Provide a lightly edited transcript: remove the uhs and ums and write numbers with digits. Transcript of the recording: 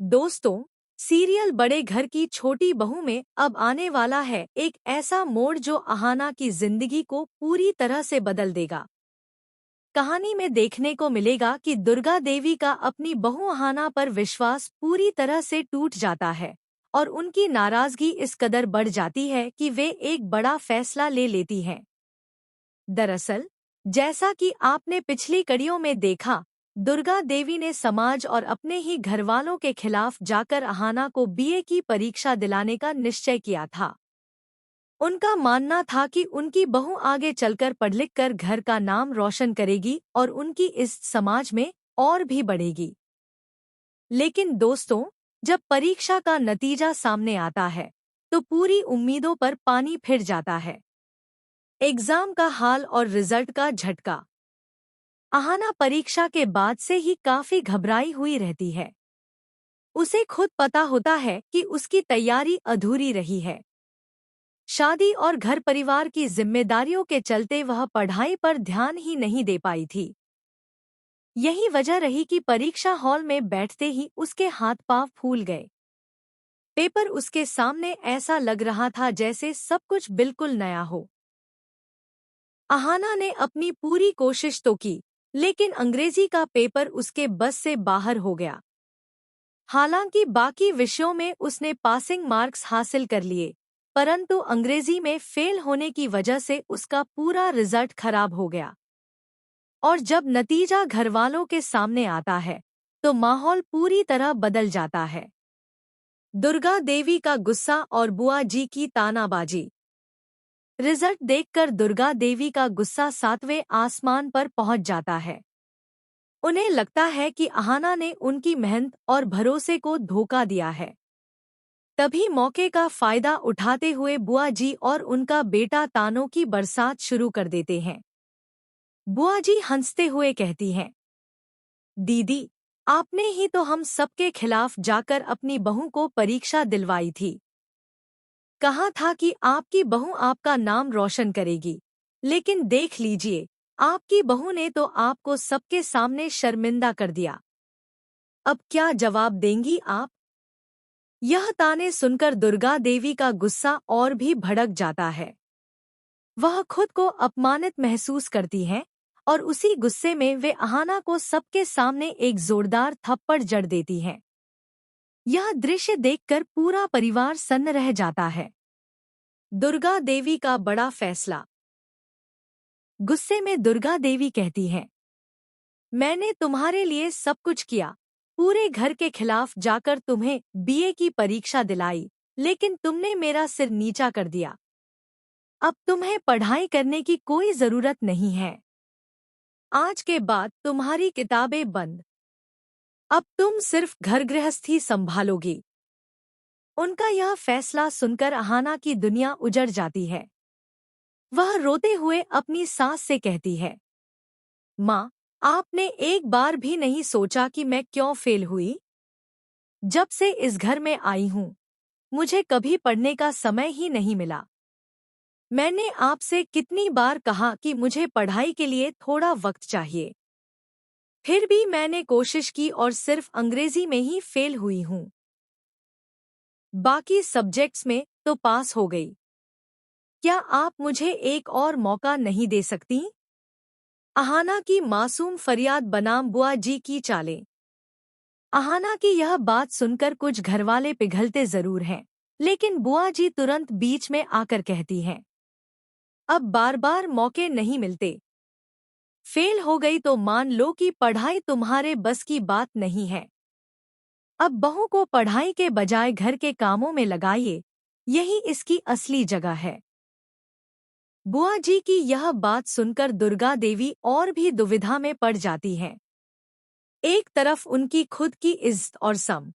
दोस्तों, सीरियल बड़े घर की छोटी बहू में अब आने वाला है एक ऐसा मोड़ जो अहाना की जिंदगी को पूरी तरह से बदल देगा। कहानी में देखने को मिलेगा कि दुर्गा देवी का अपनी बहू अहाना पर विश्वास पूरी तरह से टूट जाता है और उनकी नाराजगी इस कदर बढ़ जाती है कि वे एक बड़ा फैसला ले लेती हैं। दरअसल, जैसा कि आपने पिछली कड़ियों में देखा, दुर्गा देवी ने समाज और अपने ही घरवालों के खिलाफ जाकर अहाना को बीए की परीक्षा दिलाने का निश्चय किया था। उनका मानना था कि उनकी बहू आगे चलकर पढ़ लिख कर घर का नाम रोशन करेगी और उनकी इस समाज में और भी बढ़ेगी। लेकिन दोस्तों, जब परीक्षा का नतीजा सामने आता है, तो पूरी उम्मीदों पर पानी फिर जाता है। एग्जाम का हाल और रिजल्ट का झटका। अहाना परीक्षा के बाद से ही काफी घबराई हुई रहती है। उसे खुद पता होता है कि उसकी तैयारी अधूरी रही है। शादी और घर परिवार की जिम्मेदारियों के चलते वह पढ़ाई पर ध्यान ही नहीं दे पाई थी। यही वजह रही कि परीक्षा हॉल में बैठते ही उसके हाथ पांव फूल गए। पेपर उसके सामने ऐसा लग रहा था जैसे सब कुछ बिल्कुल नया हो। अहाना ने अपनी पूरी कोशिश तो की, लेकिन अंग्रेजी का पेपर उसके बस से बाहर हो गया। हालांकि बाकी विषयों में उसने पासिंग मार्क्स हासिल कर लिए, परंतु अंग्रेजी में फेल होने की वजह से उसका पूरा रिजल्ट खराब हो गया। और जब नतीजा घरवालों के सामने आता है, तो माहौल पूरी तरह बदल जाता है। दुर्गा देवी का गुस्सा और बुआ जी की तानाबाजी। रिजल्ट देखकर दुर्गा देवी का गुस्सा सातवें आसमान पर पहुंच जाता है। उन्हें लगता है कि अहाना ने उनकी मेहनत और भरोसे को धोखा दिया है। तभी मौके का फायदा उठाते हुए बुआ जी और उनका बेटा तानों की बरसात शुरू कर देते हैं। बुआ जी हंसते हुए कहती हैं, दीदी, आपने ही तो हम सबके खिलाफ जाकर अपनी बहू को परीक्षा दिलवाई थी। कहा था कि आपकी बहू आपका नाम रोशन करेगी, लेकिन देख लीजिए, आपकी बहू ने तो आपको सबके सामने शर्मिंदा कर दिया। अब क्या जवाब देंगी आप? यह ताने सुनकर दुर्गा देवी का गुस्सा और भी भड़क जाता है। वह खुद को अपमानित महसूस करती हैं और उसी गुस्से में वे अहाना को सबके सामने एक जोरदार थप्पड़ जड़ देती हैं। यह दृश्य देखकर पूरा परिवार सन्न रह जाता है। दुर्गा देवी का बड़ा फैसला। गुस्से में दुर्गा देवी कहती हैं, मैंने तुम्हारे लिए सब कुछ किया, पूरे घर के खिलाफ जाकर तुम्हें बीए की परीक्षा दिलाई, लेकिन तुमने मेरा सिर नीचा कर दिया। अब तुम्हें पढ़ाई करने की कोई जरूरत नहीं है। आज के बाद तुम्हारी किताबें बंद। अब तुम सिर्फ घर गृहस्थी संभालोगी। उनका यह फैसला सुनकर अहाना की दुनिया उजड़ जाती है। वह रोते हुए अपनी सास से कहती है, माँ, आपने एक बार भी नहीं सोचा कि मैं क्यों फेल हुई? जब से इस घर में आई हूँ, मुझे कभी पढ़ने का समय ही नहीं मिला। मैंने आपसे कितनी बार कहा कि मुझे पढ़ाई के लिए थोड़ा वक्त चाहिए। फिर भी मैंने कोशिश की और सिर्फ अंग्रेजी में ही फेल हुई हूँ। बाकी सब्जेक्ट्स में तो पास हो गई। क्या आप मुझे एक और मौका नहीं दे सकती? अहाना की मासूम फरियाद बनाम बुआ जी की चालें। अहाना की यह बात सुनकर कुछ घरवाले पिघलते जरूर हैं, लेकिन बुआ जी तुरंत बीच में आकर कहती हैं, अब बार बार मौके नहीं मिलते। फेल हो गई तो मान लो कि पढ़ाई तुम्हारे बस की बात नहीं है। अब बहू को पढ़ाई के बजाय घर के कामों में लगाइए, यही इसकी असली जगह है। बुआ जी की यह बात सुनकर दुर्गा देवी और भी दुविधा में पड़ जाती हैं। एक तरफ उनकी खुद की इज्जत और सम